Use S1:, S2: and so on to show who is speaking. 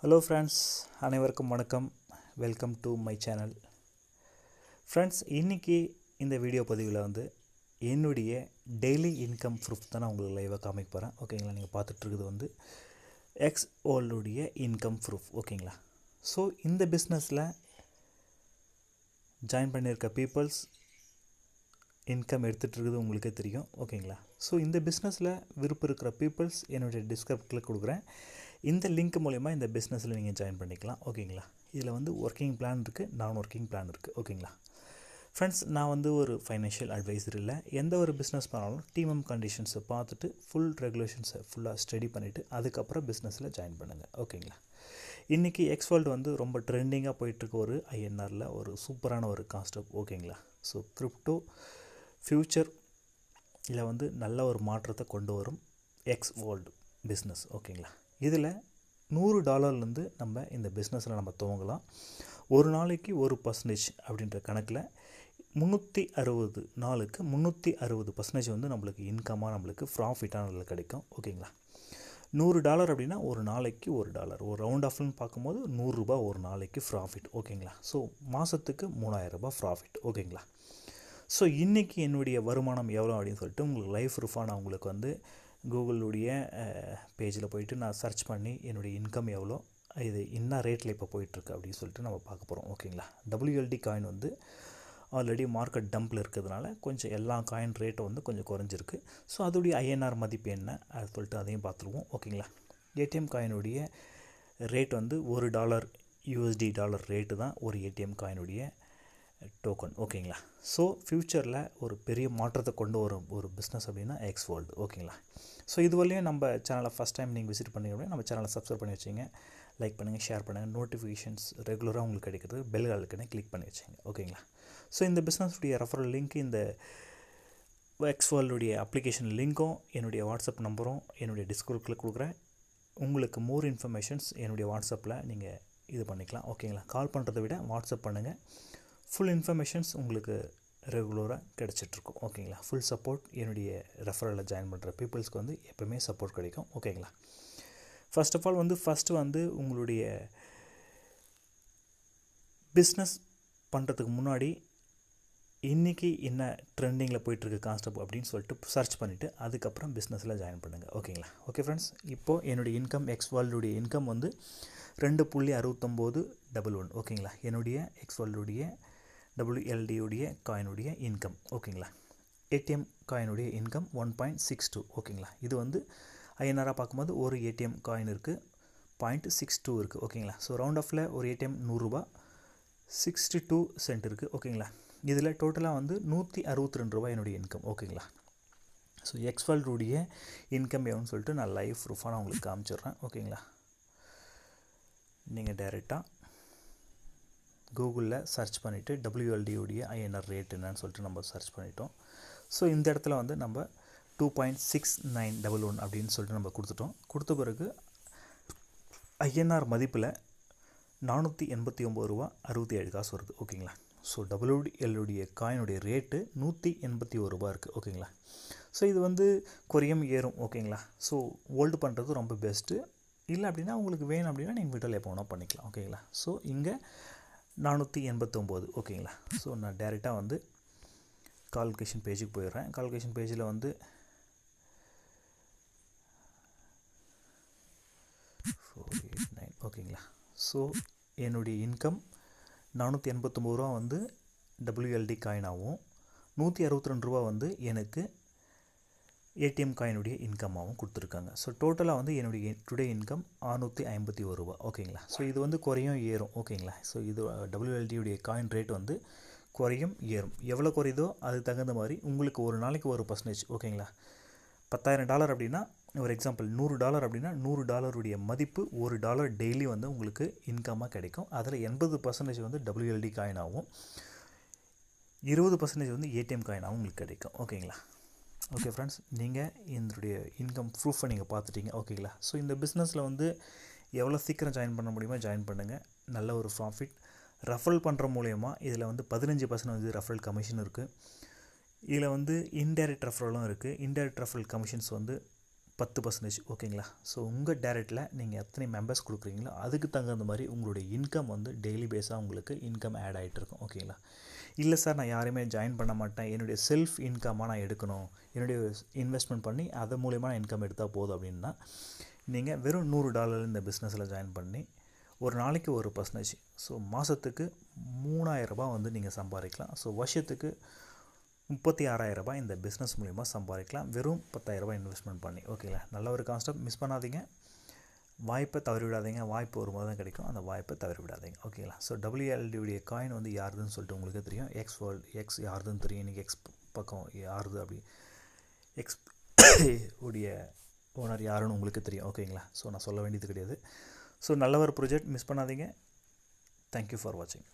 S1: Hello friends, அனைவருக்கும் வணக்கம். Welcome to my channel. Friends, இன்றைக்கி இந்த வீடியோ பதிவில் வந்து என்னுடைய டெய்லி இன்கம் ப்ரூஃப் தான் நான் உங்களுக்கு லைவாக காமிக்க போகிறேன். ஓகேங்களா, நீங்கள் பார்த்துட்ருக்குது வந்து எக்ஸ்ஓல்டுடைய இன்கம் ப்ரூஃப். ஓகேங்களா, ஸோ இந்த பிஸ்னஸில் ஜாயின் பண்ணியிருக்க பீப்புள்ஸ் இன்கம் எடுத்துகிட்ருக்குது உங்களுக்கே தெரியும். ஓகேங்களா, ஸோ இந்த பிஸ்னஸில் விருப்பம் இருக்கிற பீப்புள்ஸ் என்னுடைய டிஸ்கிரிப்ஷனில் கொடுக்குறேன். இந்த லிங்க் மூலயமா இந்த பிஸ்னஸில் நீங்கள் ஜாயின் பண்ணிக்கலாம். ஓகேங்களா, இதில் வந்து ஒர்க்கிங் பிளான் இருக்குது, நான் ஒர்க்கிங் பிளான் இருக்குது. ஓகேங்களா ஃப்ரெண்ட்ஸ், நான் வந்து ஒரு ஃபைனான்ஷியல் அட்வைசர் இல்லை. எந்த ஒரு பிஸ்னஸ் பண்ணாலும் டிஎம்எம் கண்டிஷன்ஸை பார்த்துட்டு ஃபுல் ரெகுலேஷன்ஸை ஃபுல்லாக ஸ்டடி பண்ணிவிட்டு அதுக்கப்புறம் பிஸ்னஸில் ஜாயின் பண்ணுங்கள். ஓகேங்களா, இன்றைக்கி எக்ஸ்வேர்ல்டு வந்து ரொம்ப ட்ரெண்டிங்காக போயிட்டுருக்க ஒரு ஐஎன்ஆரில் ஒரு சூப்பரான ஒரு கான்செப்ட். ஓகேங்களா, ஸோ கிரிப்டோ ஃப்யூச்சர் இதில் வந்து நல்ல ஒரு மாற்றத்தை கொண்டு வரும் எக்ஸ்வேர்ல்டு பிஸ்னஸ். ஓகேங்களா, இதில் $100 நம்ம இந்த பிஸ்னஸில் நம்ம துவங்கலாம். ஒரு நாளைக்கு 1% அப்படின்ற கணக்கில் 360 நாளுக்கு 360% வந்து நம்மளுக்கு இன்கமாக நம்மளுக்கு ப்ராஃபிட்டான கிடைக்கும். ஓகேங்களா, $100 அப்படின்னா ஒரு நாளைக்கு $1, ஒரு ரவுண்ட் ஆஃப்னு பார்க்கும்போது $100 ஒரு நாளைக்கு ப்ராஃபிட். ஓகேங்களா, ஸோ மாதத்துக்கு $3000 ப்ராஃபிட். ஓகேங்களா, ஸோ இன்றைக்கி என்னுடைய வருமானம் எவ்வளோ அப்படின்னு சொல்லிட்டு உங்களுக்கு லைஃப் ப்ரூஃபாக நான் உங்களுக்கு வந்து கூகுளுடைய பேஜில் போயிட்டு நான் சர்ச் பண்ணி என்னுடைய இன்கம் எவ்வளோ, இது என்ன ரேட்டில் இப்போ போயிட்டுருக்கு அப்படின்னு சொல்லிட்டு நம்ம பார்க்க போகிறோம். ஓகேங்களா, WLD காயின் வந்து ஆல்ரெடி மார்க்கெட் டம்பில் இருக்கிறதுனால கொஞ்சம் எல்லா காயின் ரேட்டும் வந்து கொஞ்சம் குறைஞ்சிருக்கு. ஸோ அதோடைய ஐஎன்ஆர் மதிப்பு என்ன அது சொல்லிட்டு அதையும் பார்த்துருவோம். ஓகேங்களா, ஏடிஎம் காயினுடைய ரேட் வந்து $1 USD ரேட்டு தான் ஒரு ஏடிஎம் காயினுடைய டோக்கன். ஓகேங்களா, ஸோ ஃப்யூச்சரில் ஒரு பெரிய மாற்றத்தை கொண்டு வரும் ஒரு பிஸ்னஸ் அப்படின்னா எக்ஸ்வேர்ல்டு. ஓகேங்களா, ஸோ இதுவரையும் நம்ம சேனலை ஃபஸ்ட் டைம் நீங்கள் விசிட் பண்ணி அப்படின்னா நம்ம சேனலை சப்ஸ்கிரைப் பண்ணி வச்சிங்க, லைக் பண்ணுங்கள், ஷேர் பண்ணுங்கள், நோட்டிஃபிகேஷன்ஸ் ரெகுலராக உங்களுக்கு கிடைக்கிறது பெல் ஐக்கனை கிளிக் பண்ணி வச்சிங்க. ஓகேங்களா, ஸோ இந்த பிஸ்னஸுடைய ரெஃபரல் லிங்க், இந்த எக்ஸ்வேர்ல்டுடைய அப்ளிகேஷன் லிங்க்கும் என்னுடைய வாட்ஸ்அப் நம்பரும் என்னுடைய டிஸ்கிரிப்ஷனில் கொடுக்குறேன். உங்களுக்கு மோர் இன்ஃபர்மேஷன்ஸ் என்னுடைய வாட்ஸ்அப்பில் நீங்கள் இது பண்ணிக்கலாம். ஓகேங்களா, கால் பண்ணுறதை விட வாட்ஸ்அப் பண்ணுங்கள். ஃபுல் இன்ஃபர்மேஷன்ஸ் உங்களுக்கு ரெகுலராக கிடச்சிட்ருக்கும். ஓகேங்களா, ஃபுல் சப்போர்ட் என்னுடைய ரெஃபரலில் ஜாயின் பண்ணுற பீப்புள்ஸ்க்கு வந்து எப்போவுமே சப்போர்ட் கிடைக்கும். ஓகேங்களா, ஃபர்ஸ்ட் ஆஃப் ஆல் வந்து உங்களுடைய பிஸ்னஸ் பண்ணுறதுக்கு முன்னாடி இன்றைக்கி என்ன ட்ரெண்டிங்கில் போயிட்டுருக்கு கான்செப்ட் அப்படின்னு சொல்லிட்டு சர்ச் பண்ணிவிட்டு அதுக்கப்புறம் பிஸ்னஸில் ஜாயின் பண்ணுங்கள். ஓகேங்களா, ஓகே ஃப்ரெண்ட்ஸ், இப்போது என்னுடைய இன்கம் எக்ஸ்வேர்ல்டுடைய இன்கம் வந்து 2.6911. ஓகேங்களா, என்னுடைய எக்ஸ்வேர்ல்டுடைய WLD காயினுடைய இன்கம். ஓகேங்களா, ஏடிஎம் காயினுடைய இன்கம் 1.62. ஓகேங்களா, இது வந்து ஐஎன்ஆராக பார்க்கும்போது ஒரு ஏடிஎம் காயின் இருக்குது, 0.62 இருக்குது. ஓகேங்களா, ஸோ ரவுண்ட் ஆஃபில் ஒரு ஏடிஎம் $100, 62 சென்ட் இருக்குது. ஓகேங்களா, இதில் டோட்டலாக வந்து $162 என்னுடைய இன்கம். ஓகேங்களா, ஸோ எக்ஸ்வேர்ல்டுடைய இன்கம் எவ்வளோன்னு சொல்லிட்டு நான் லைவ் ப்ரூஃபாக நான் உங்களுக்கு காமிச்சிடுறேன். ஓகேங்களா, நீங்கள் டைரெக்டாக கூகுளில் சர்ச் பண்ணிவிட்டு WLD ஐஎன்ஆர் ரேட் என்னன்னு சொல்லிட்டு நம்ம சர்ச் பண்ணிட்டோம். ஸோ இந்த இடத்துல வந்து நம்ம 2.6911 அப்படின்னு சொல்லிட்டு நம்ம கொடுத்துட்டோம். கொடுத்த பிறகு ஐஎன்ஆர் மதிப்பில் $489.67 வருது. ஓகேங்களா, ஸோ WLD காயினுடைய ரேட்டு $181 இருக்குது. ஓகேங்களா, ஸோ இது வந்து குறையும் ஏறும். ஓகேங்களா, ஸோ ஹோல்டு பண்ணுறது ரொம்ப பெஸ்ட்டு. இல்லை அப்படின்னா உங்களுக்கு வேணும் அப்படின்னா நீங்கள் வீட்டில் எப்போ வேணால் பண்ணிக்கலாம். ஓகேங்களா, ஸோ இங்கே 489. ஓகேங்களா, ஸோ நான் டைரெக்டாக வந்து கால்குலேஷன் பேஜுக்கு போயிடுறேன். கால்குலேஷன் பேஜில் வந்து 489. ஓகேங்களா, ஸோ என்னுடைய இன்கம் $489 வந்து WLD காயினாகவும் $162 வந்து எனக்கு ஏடிஎம் காயினுடைய இன்கமாகவும் கொடுத்துருக்காங்க. ஸோ டோட்டலாக வந்து என்னுடைய டுடே இன்கம் $651. ஓகேங்களா, ஸோ இது வந்து குறையும் ஏறும். ஓகேங்களா, ஸோ இது WLD காயின் ரேட் வந்து குறையும் ஏறும். எவ்வளோ குறையுதோ அதுக்கு தகுந்த மாதிரி உங்களுக்கு ஒரு நாளைக்கு 1%. ஓகேங்களா, $10,000 அப்படின்னா ஒரு எக்ஸாம்பிள் $100 அப்படின்னா $100 மதிப்பு $1 டெய்லி வந்து உங்களுக்கு இன்கமாக கிடைக்கும். அதில் 80% வந்து WLD காயினாகவும் 20% வந்து ஏடிஎம் காயினாகவும் உங்களுக்கு கிடைக்கும். ஓகேங்களா, ஓகே ஃப்ரெண்ட்ஸ், நீங்கள் இதனுடைய இன்கம் ப்ரூஃபை நீங்கள் பார்த்துட்டீங்க. ஓகேங்களா, ஸோ இந்த பிஸ்னஸில் வந்து எவ்வளோ சீக்கிரம் ஜாயின் பண்ண முடியுமோ ஜாயின் பண்ணுங்கள். நல்ல ஒரு ப்ராஃபிட். ரெஃபரல் பண்ணுற மூலயமா இதில் வந்து 15% வந்து ரெஃபரல் கமிஷன் இருக்குது. இதில் வந்து இன்டைரக்ட் ரெஃபரலும் இருக்குது. இன்டைரக்ட் ரெஃபரல் கமிஷன்ஸ் வந்து 10% ஓகேங்களா. ஸோ உங்கள் டேரெக்டில் நீங்கள் எத்தனை மெம்பர்ஸ் கொடுக்குறீங்களோ அதுக்கு தகுந்த மாதிரி உங்களுடைய இன்கம் வந்து டெய்லி பேஸாக உங்களுக்கு இன்கம் ஆட் ஆகிட்டு இருக்கும். ஓகேங்களா. இல்லை சார் நான் யாரையுமே ஜாயின் பண்ண மாட்டேன், என்னுடைய செல்ஃப் இன்கமாக நான் எடுக்கணும், என்னுடைய இன்வெஸ்ட்மெண்ட் பண்ணி அது மூலிமா நான் இன்கம் எடுத்தால் போதும் அப்படின்னா நீங்கள் வெறும் $100 இந்த பிஸ்னஸில் ஜாயின் பண்ணி ஒரு நாளைக்கு 1%, ஸோ மாதத்துக்கு $3000 வந்து நீங்கள் சம்பாதிக்கலாம். ஸோ வருஷத்துக்கு $36,000 இந்த பிஸ்னஸ் மூலிமா சம்பாதிக்கலாம், வெறும் $10,000 இன்வெஸ்ட்மெண்ட் பண்ணி. ஓகேங்களா. நல்ல ஒரு கான்செப்ட், மிஸ் பண்ணாதீங்க, வாய்ப்பை தவறி விடாதீங்க. வாய்ப்பு ஒரு முறை தான் கிடைக்கும், அந்த வாய்ப்பை தவறி விடாதீங்க. ஓகேங்களா. ஸோ WLDயுடைய காயின் வந்து யாருதுன்னு சொல்லிட்டு உங்களுக்கு தெரியும். எக்ஸ் வேர்ல்டு, எக்ஸ் யாருதுன்னு தெரியும், இன்றைக்கி எக்ஸ் பக்கம் யாருது அப்படி எக்ஸ் உடைய ஓனர் யாருன்னு உங்களுக்கு தெரியும். ஓகேங்களா. ஸோ நான் சொல்ல வேண்டியது கிடையாது. ஸோ நல்ல ஒரு ப்ராஜெக்ட், மிஸ் பண்ணாதீங்க. தேங்க்யூ ஃபார் வாட்சிங்.